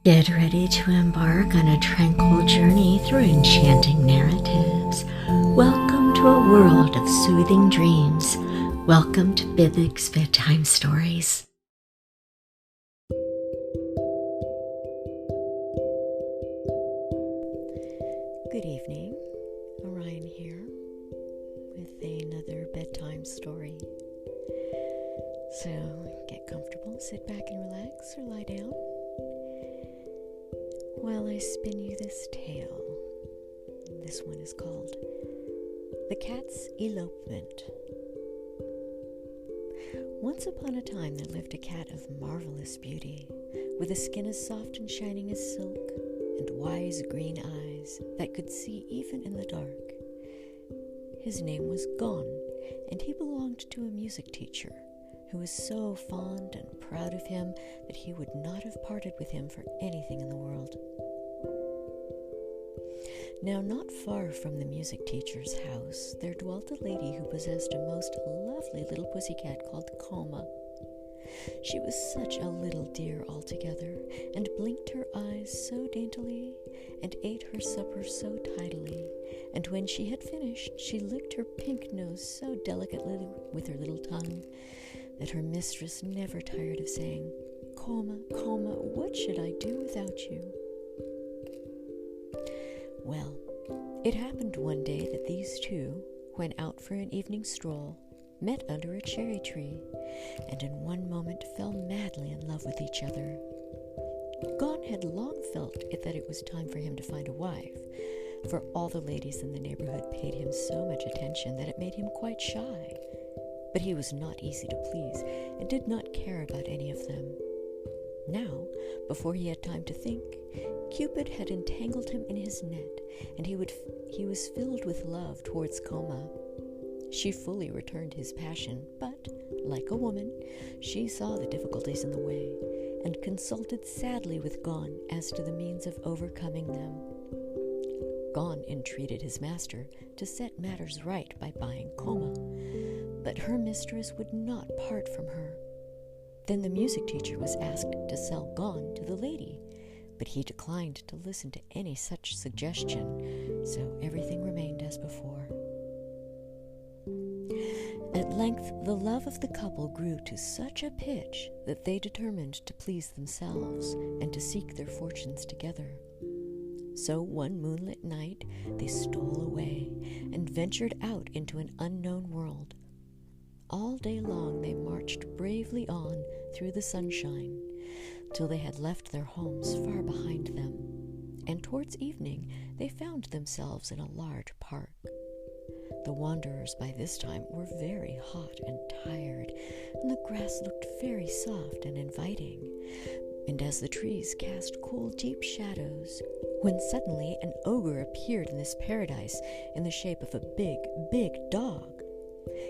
Get ready to embark on a tranquil journey through enchanting narratives. Welcome to a world of soothing dreams. Welcome to Bibig's Bedtime Stories. Good evening, Orion here with another bedtime story. So get comfortable, sit back and relax, or lie down while I spin you this tale. This one is called The Cat's Elopement. Once upon a time there lived a cat of marvelous beauty, with a skin as soft and shining as silk, and wise green eyes that could see even in the dark. His name was Gon, and he belonged to a music teacher who was so fond and proud of him that he would not have parted with him for anything in the world. Now, not far from the music teacher's house, there dwelt a lady who possessed a most lovely little pussycat called Coma. She was such a little dear altogether, and blinked her eyes so daintily, and ate her supper so tidily, and when she had finished, she licked her pink nose so delicately with her little tongue, that her mistress never tired of saying, "Coma, Coma, what should I do without you?" Well, it happened one day that these two, when out for an evening stroll, met under a cherry tree, and in one moment fell madly in love with each other. Gon had long felt that it was time for him to find a wife, for all the ladies in the neighborhood paid him so much attention that it made him quite shy. But he was not easy to please, and did not care about any of them. Now, before he had time to think, Cupid had entangled him in his net, and he was filled with love towards Coma. She fully returned his passion, but, like a woman, she saw the difficulties in the way, and consulted sadly with Gon as to the means of overcoming them. Gon entreated his master to set matters right by buying Coma, but her mistress would not part from her. Then the music teacher was asked to sell Gon to the lady, but he declined to listen to any such suggestion, so everything remained as before. At length, the love of the couple grew to such a pitch that they determined to please themselves and to seek their fortunes together. So one moonlit night they stole away and ventured out into an unknown world. All day long they marched bravely on through the sunshine, till they had left their homes far behind them, and towards evening they found themselves in a large park. The wanderers by this time were very hot and tired, and the grass looked very soft and inviting, and as the trees cast cool, deep shadows, when suddenly an ogre appeared in this paradise in the shape of a big, big dog.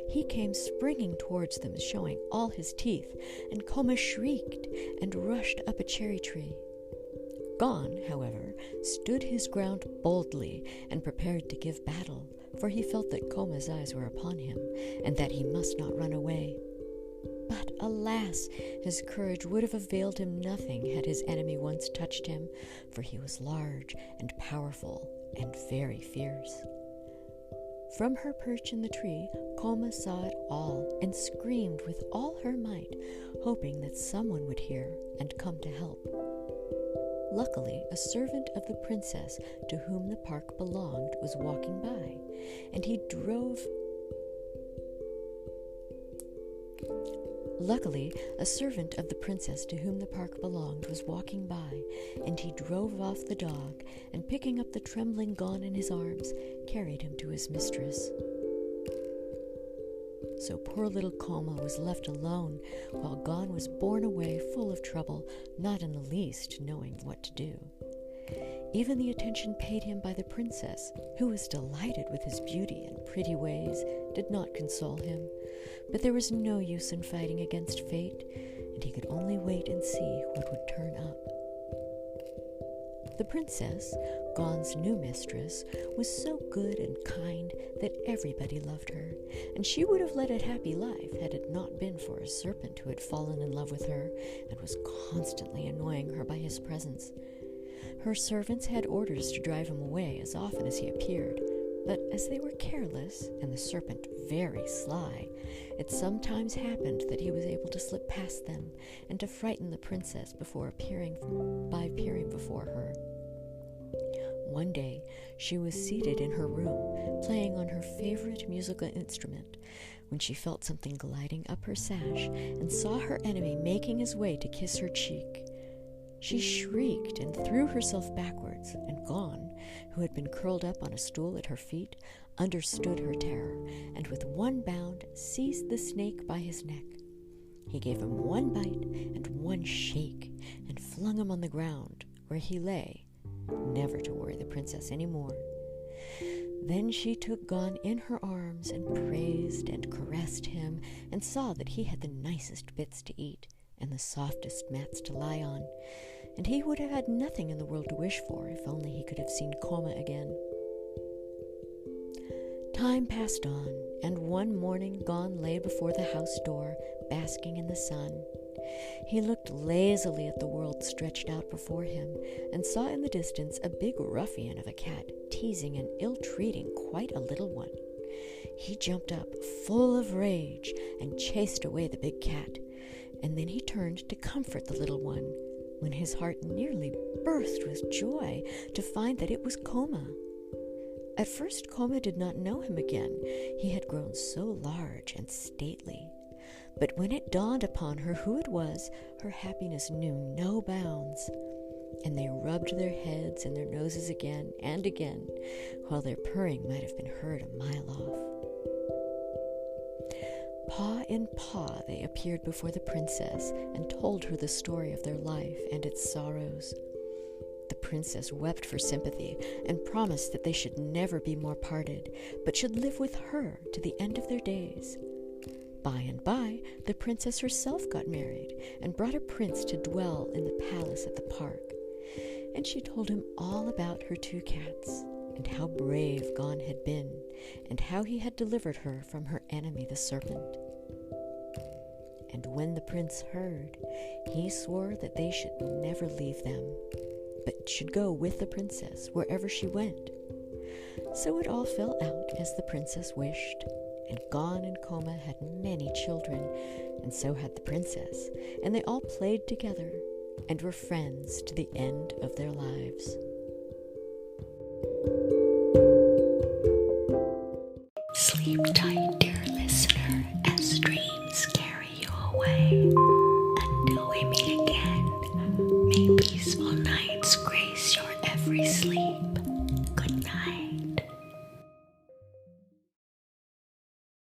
He came springing towards them, showing all his teeth, and Coma shrieked and rushed up a cherry tree. Gon, however, stood his ground boldly and prepared to give battle, for he felt that Coma's eyes were upon him, and that he must not run away. But alas, his courage would have availed him nothing had his enemy once touched him, for he was large and powerful and very fierce. From her perch in the tree, Coma saw it all and screamed with all her might, hoping that someone would hear and come to help. Luckily, a servant of the princess to whom the park belonged was walking by, and he drove off the dog, and picking up the trembling Gon in his arms, carried him to his mistress. So poor little Coma was left alone, while Gon was borne away full of trouble, not in the least knowing what to do. Even the attention paid him by the princess, who was delighted with his beauty and pretty ways, did not console him, but there was no use in fighting against fate, and he could only wait and see what would turn up. The princess, Gon's new mistress was so good and kind that everybody loved her, and she would have led a happy life had it not been for a serpent who had fallen in love with her and was constantly annoying her by his presence. Her servants had orders to drive him away as often as he appeared, but as they were careless and the serpent very sly, it sometimes happened that he was able to slip past them and to frighten the princess by appearing before her. One day, she was seated in her room, playing on her favorite musical instrument, when she felt something gliding up her sash and saw her enemy making his way to kiss her cheek. She shrieked and threw herself backwards, and Gon, who had been curled up on a stool at her feet, understood her terror, and with one bound seized the snake by his neck. He gave him one bite and one shake, and flung him on the ground, where he lay, never to worry the princess any more. Then she took Gon in her arms and praised and caressed him, and saw that he had the nicest bits to eat and the softest mats to lie on, and he would have had nothing in the world to wish for if only he could have seen Koma again. Time passed on, and one morning Gon lay before the house door, basking in the sun. He looked lazily at the world stretched out before him, and saw in the distance a big ruffian of a cat teasing and ill-treating quite a little one. He jumped up, full of rage, and chased away the big cat, and then he turned to comfort the little one, when his heart nearly burst with joy to find that it was Koma. At first Koma did not know him again, he had grown so large and stately. But when it dawned upon her who it was, her happiness knew no bounds, and they rubbed their heads and their noses again and again, while their purring might have been heard a mile off. Paw in paw they appeared before the princess and told her the story of their life and its sorrows. The princess wept for sympathy and promised that they should never be more parted, but should live with her to the end of their days. By and by, the princess herself got married and brought a prince to dwell in the palace at the park. And she told him all about her two cats, and how brave Gon had been, and how he had delivered her from her enemy the serpent. And when the prince heard, he swore that they should never leave them, but should go with the princess wherever she went. So it all fell out as the princess wished, and Gon and Koma had many children, and so had the princess, and they all played together and were friends to the end of their lives. Sleep tight, dear listener, as dreams carry you away. Until we meet again, may peaceful nights grace your every sleep.